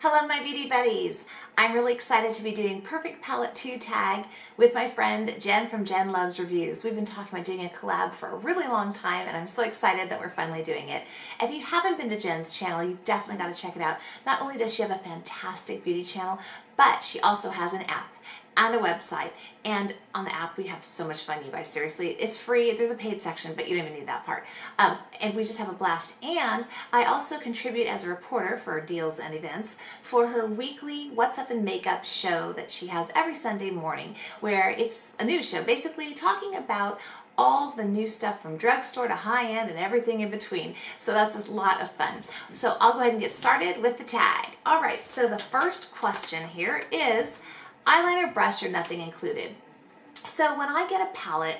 Hello my beauty buddies! I'm really excited to be doing Perfect Palette 2 tag with my friend Jen from Jen Loves Reviews. We've been talking about doing a collab for a really long time and I'm so excited that we're finally doing it. If you haven't been to Jen's channel, you've definitely got to check it out. Not only does she have a fantastic beauty channel, but she also has an app and a website, and on the app we have so much fun, you guys. Seriously, it's free. There's a paid section, but you don't even need that part. And we just have a blast. And I also contribute as a reporter for deals and events for her weekly What's Up in Makeup show that she has every Sunday morning, where it's a news show basically talking about all the new stuff from drugstore to high-end and everything in between. So that's a lot of fun. So I'll go ahead and get started with the tag. All right, so the first question here is eyeliner, brush, or nothing included. So when I get a palette,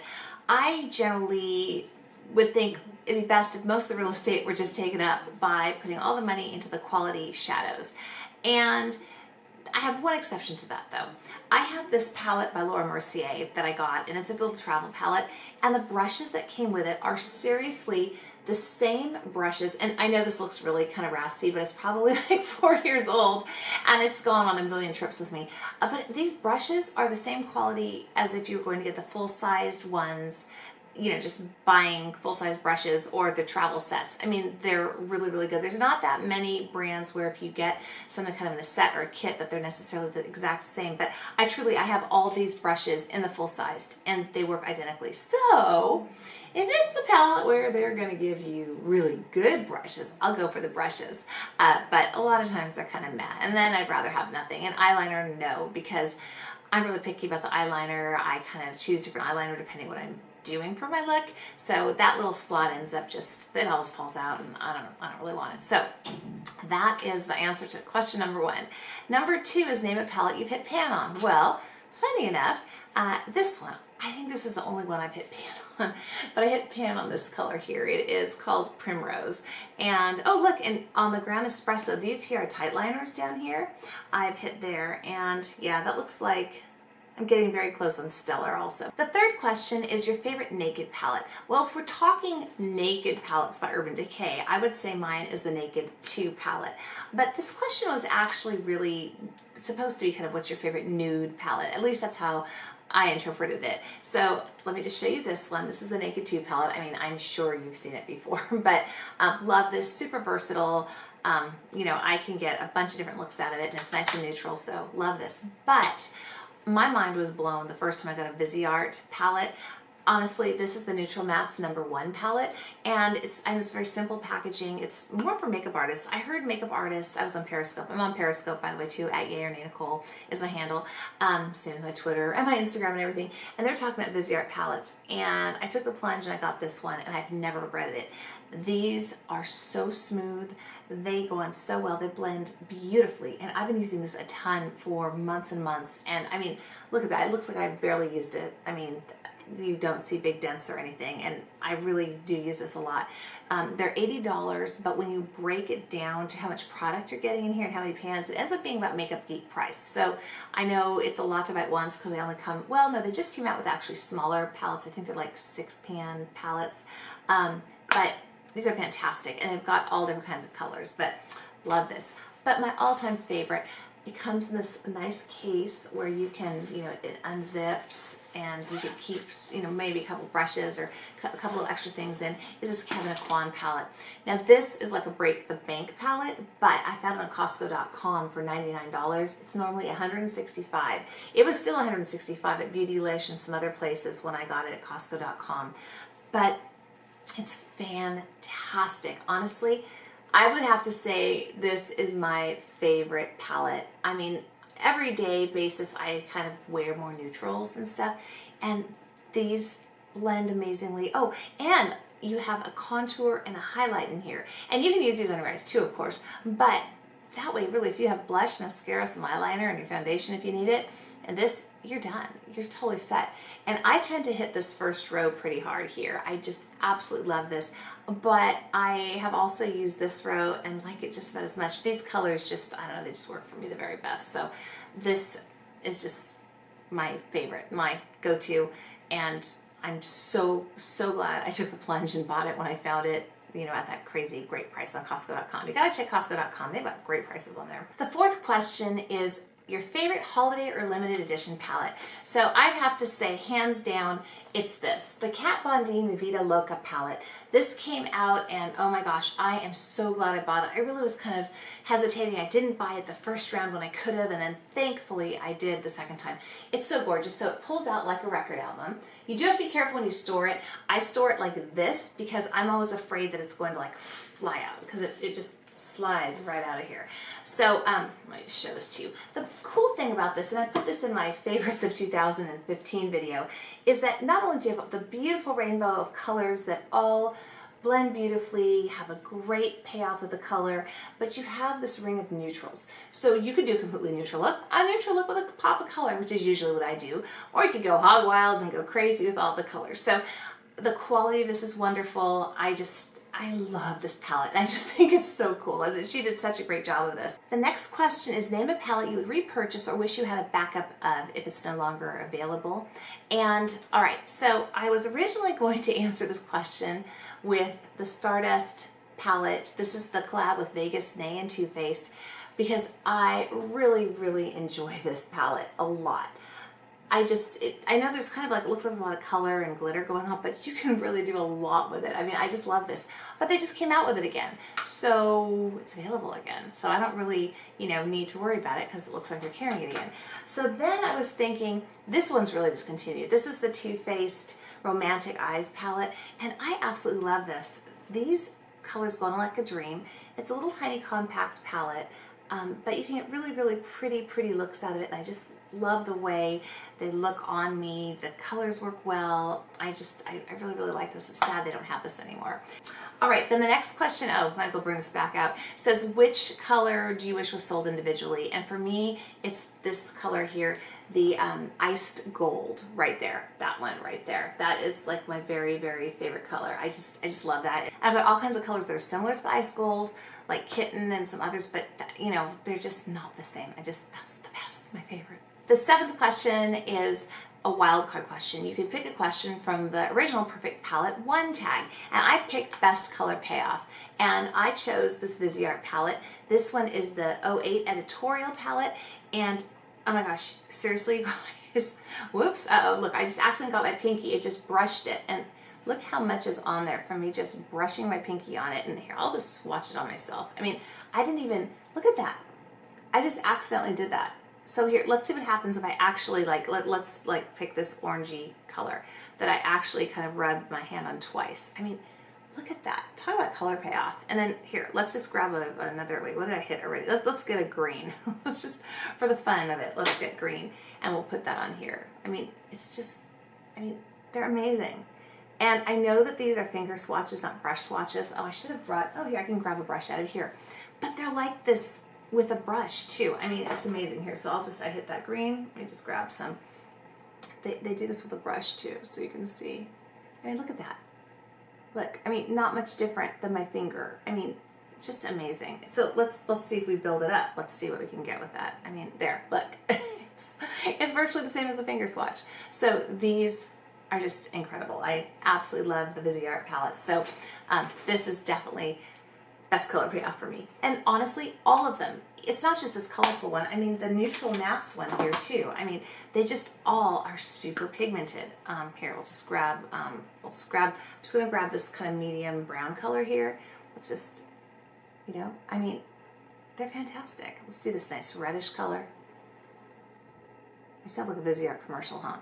I generally would think it'd be best if most of the real estate were just taken up by putting all the money into the quality shadows. And I have one exception to that though. I have this palette by Mercier that I got, and it's a little travel palette, and the brushes that came with it are seriously the same brushes, and I know this looks really kind of raspy, but it's probably like 4 years old and it's gone on a million trips with me. But these brushes are the same quality as if you were going to get the full-sized ones, you know, just buying full-size brushes or the travel sets. I mean, they're really, really good. There's not that many brands where if you get something kind of in a set or a kit that they're necessarily the exact same, but I have all these brushes in the full-sized and they work identically. So if it's a palette where they're going to give you really good brushes, I'll go for the brushes. But a lot of times they're kind of meh. And then I'd rather have nothing. And eyeliner, no, because I'm really picky about the eyeliner. I kind of choose different eyeliner depending what I'm doing for my look. So that little slot ends up just, it always falls out and I don't really want it. So that is the answer to question number one. Number two is name a palette you've hit pan on. Well, funny enough, this one, I think this is the only one I've hit pan on, but I hit pan on this color here. It is called Primrose. And oh look, and on the Ground Espresso, these here are tight liners down here. I've hit there, and yeah, that looks like I'm getting very close on Stellar also. The third question is your favorite naked palette. Well, if we're talking naked palettes by Urban Decay, I would say mine is the Naked 2 palette. But this question was actually really supposed to be kind of what's your favorite nude palette. At least that's how I interpreted it. So let me just show you this one. This is the Naked 2 palette. I mean, I'm sure you've seen it before, but love this, super versatile. You know, I can get a bunch of different looks out of it and it's nice and neutral, so love this. But my mind was blown the first time I got a Viseart palette. Honestly, this is the Neutral Matte's #1 palette, and it's very simple packaging. It's more for makeup artists. I heard makeup artists, I was on Periscope. I'm on Periscope, by the way, too, at @YayOrNayNicole is my handle. Same as my Twitter and my Instagram and everything. And they're talking about Viseart palettes, and I took the plunge and I got this one, and I've never regretted it. These are so smooth. They go on so well. They blend beautifully, and I've been using this a ton for months and months. And I mean, look at that. It looks like I've barely used it. I mean, you don't see big dents or anything, and I really do use this a lot. They're $80, but when you break it down to how much product you're getting in here and how many pans, it ends up being about Makeup Geek price. So I know it's a lot to buy at once because they only come, well, no, they just came out with actually smaller palettes. I think they're like 6-pan palettes, but these are fantastic, and they've got all different kinds of colors, but love this. But my all-time favorite, it comes in this nice case where you can, you know, it unzips and you can keep, you know, maybe a couple brushes or a couple of extra things in, is this Kevyn Aucoin palette. Now this is like a break the bank palette, but I found it on Costco.com for $99. It's normally $165. It was still $165 at Beautylish and some other places when I got it at Costco.com. But it's fantastic. Honestly, I would have to say this is my favorite palette. I mean, everyday basis, I kind of wear more neutrals and stuff, and these blend amazingly. Oh, and you have a contour and a highlight in here. And you can use these on your eyes too, of course, but that way, really, if you have blush, mascara, some eyeliner, and your foundation if you need it, and this, you're done. You're totally set. And I tend to hit this first row pretty hard here. I just absolutely love this. But I have also used this row and like it just about as much. These colors just, I don't know, they just work for me the very best. So this is just my favorite, my go-to. And I'm so, so glad I took the plunge and bought it when I found it you know, at that crazy great price on Costco.com. You gotta check Costco.com. They've got great prices on there. The fourth question is your favorite holiday or limited edition palette. So I'd have to say, hands down, it's this, the Kat Von D Mi Vida Loca palette. This came out and oh my gosh, I am so glad I bought it. I really was kind of hesitating. I didn't buy it the first round when I could have, and then thankfully I did the second time. It's so gorgeous. So it pulls out like a record album. You do have to be careful when you store it. I store it like this because I'm always afraid that it's going to like fly out because it just slides right out of here. So let me just show this to you. The cool thing about this, and I put this in my favorites of 2015 video, is that not only do you have the beautiful rainbow of colors that all blend beautifully, have a great payoff with the color, but you have this ring of neutrals. So you could do a completely neutral look, with a pop of color, which is usually what I do, or you could go hog wild and go crazy with all the colors. So the quality of this is wonderful. I love this palette, and I just think it's so cool. She did such a great job of this. The next question is, name a palette you would repurchase or wish you had a backup of if it's no longer available. And all right, so I was originally going to answer this question with the Stardust palette. This is the collab with Vegas Nay and Too Faced, because I really, really enjoy this palette a lot. I know there's kind of like, it looks like there's a lot of color and glitter going on, but you can really do a lot with it. I mean, I just love this. But they just came out with it again. So it's available again. So I don't really, you know, need to worry about it because it looks like they're carrying it again. So then I was thinking, this one's really discontinued. This is the Too Faced Romantic Eyes palette, and I absolutely love this. These colors go on like a dream. It's a little tiny compact palette, but you can get really, really pretty looks out of it, and I just love the way they look on me. The colors work well. I really, really like this. It's sad they don't have this anymore. All right, then the next question, might as well bring this back out, says, which color do you wish was sold individually? And for me, it's this color here, the iced gold right there. That one right there. That is like my very, very favorite color. I just love that. I've got all kinds of colors that are similar to the ice gold, like kitten and some others, but you know, they're just not the same. That's the best. It's my favorite. The seventh question is a wild card question. You can pick a question from the original Perfect Palette 1 tag, and I picked Best Color Payoff, and I chose this Viseart palette. This one is the 08 editorial palette, and oh my gosh, seriously, guys, whoops, look, I just accidentally got my pinky. It just brushed it, and look how much is on there from me just brushing my pinky on it. And here, I'll just swatch it on myself. I mean, I didn't even, look at that. I just accidentally did that. So here, let's see what happens if I actually let's pick this orangey color that I actually kind of rubbed my hand on twice. I mean, look at that. Talk about color payoff. And then here, let's just grab another, wait, what did I hit already? Let's get a green. Let's just, for the fun of it, let's get green, and we'll put that on here. I mean, it's just, I mean, they're amazing. And I know that these are finger swatches, not brush swatches. Oh, I should have brought, oh here, I can grab a brush out of here. But they're like this with a brush too. I mean, it's amazing here. So I hit that green. Let me just grab some. They do this with a brush too, so you can see. I mean, look at that. Look, I mean, not much different than my finger. I mean, just amazing. So let's see if we build it up. Let's see what we can get with that. I mean, there, look. it's virtually the same as a finger swatch. So these are just incredible. I absolutely love the Viseart palette. So this is definitely Best Color Payoff for me. And honestly, all of them. It's not just this colorful one. I mean, the neutral mattes one here too. I mean, they just all are super pigmented. Here, we'll just grab, I'm just gonna grab this kind of medium brown color here. Let's just, you know, I mean, they're fantastic. Let's do this nice reddish color. I sound like a Viseart commercial, huh?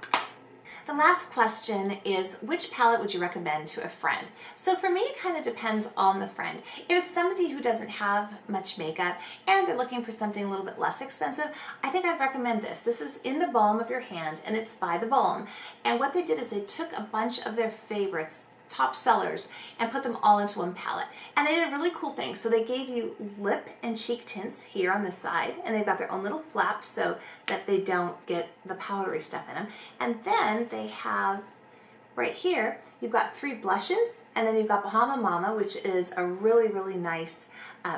The last question is, which palette would you recommend to a friend? So for me, it kind of depends on the friend. If it's somebody who doesn't have much makeup and they're looking for something a little bit less expensive, I think I'd recommend this. This is in the palm of your hand, and it's by The Balm. And what they did is they took a bunch of their favorites, top sellers, and put them all into one palette. And they did a really cool thing. So they gave you lip and cheek tints here on the side, and they've got their own little flaps so that they don't get the powdery stuff in them. And then they have right here, You've got 3 blushes, and then you've got Bahama Mama, which is a really, really nice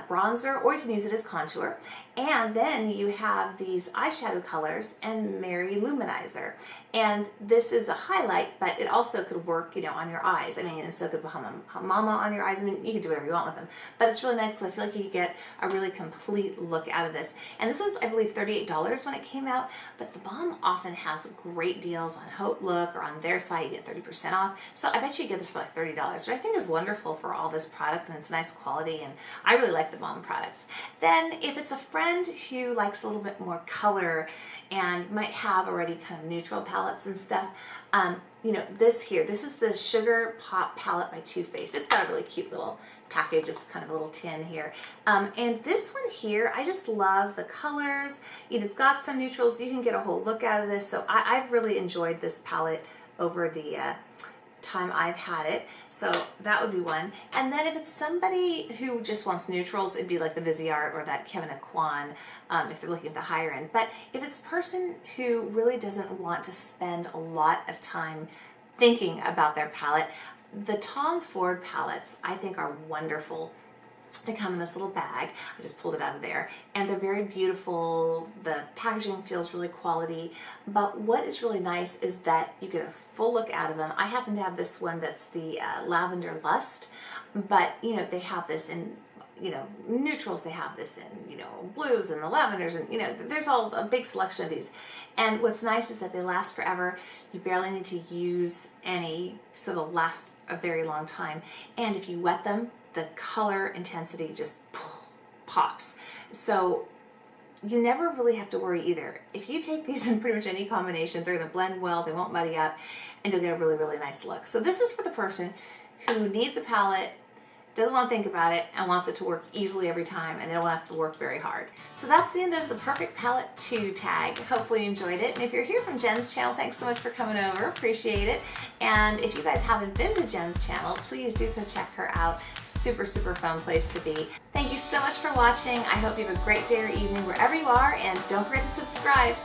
bronzer, or you can use it as contour. And then you have these eyeshadow colors and Mary Luminizer. And this is a highlight, but it also could work, you know, on your eyes. I mean, and so could Bahama Mama on your eyes. I mean, you can do whatever you want with them. But it's really nice because I feel like you get a really complete look out of this. And this was, I believe, $38 when it came out. But the Balm often has great deals on Haute Look, or on their site, you get 30% off. So I bet you get this for like $30, which I think is wonderful for all this product, and it's nice quality. And I really like the Balm products. Then if it's a friend who likes a little bit more color and might have already kind of neutral palettes and stuff, you know, this is the Sugar Pop palette by Too Faced. It's got a really cute little package. It's kind of a little tin here. And this one here, I just love the colors. You know, it's got some neutrals. You can get a whole look out of this. So I've really enjoyed this palette over the time I've had it. So that would be one. And then if it's somebody who just wants neutrals, it'd be like the Viseart or that Kevyn Aucoin, if they're looking at the higher end. But if it's a person who really doesn't want to spend a lot of time thinking about their palette, the Tom Ford palettes I think are wonderful. They come in this little bag. I just pulled it out of there, and they're very beautiful. The packaging feels really quality, but what is really nice is that you get a full look out of them. I happen to have this one that's the Lavender Lust, but you know, they have this in, you know, neutrals. They have this in, you know, blues and the lavenders, and you know, there's all a big selection of these. And what's nice is that they last forever. You barely need to use any, so they'll last a very long time. And if you wet them, the color intensity just pops. So you never really have to worry either. If you take these in pretty much any combination, they're gonna blend well, they won't muddy up, and you'll get a really, really nice look. So this is for the person who needs a palette, doesn't want to think about it, and wants it to work easily every time, and they don't have to work very hard. So that's the end of the Perfect Palette 2 tag. Hopefully you enjoyed it. And if you're here from Jen's channel, thanks so much for coming over. Appreciate it. And if you guys haven't been to Jen's channel, please do go check her out. Super, super fun place to be. Thank you so much for watching. I hope you have a great day or evening wherever you are, and don't forget to subscribe.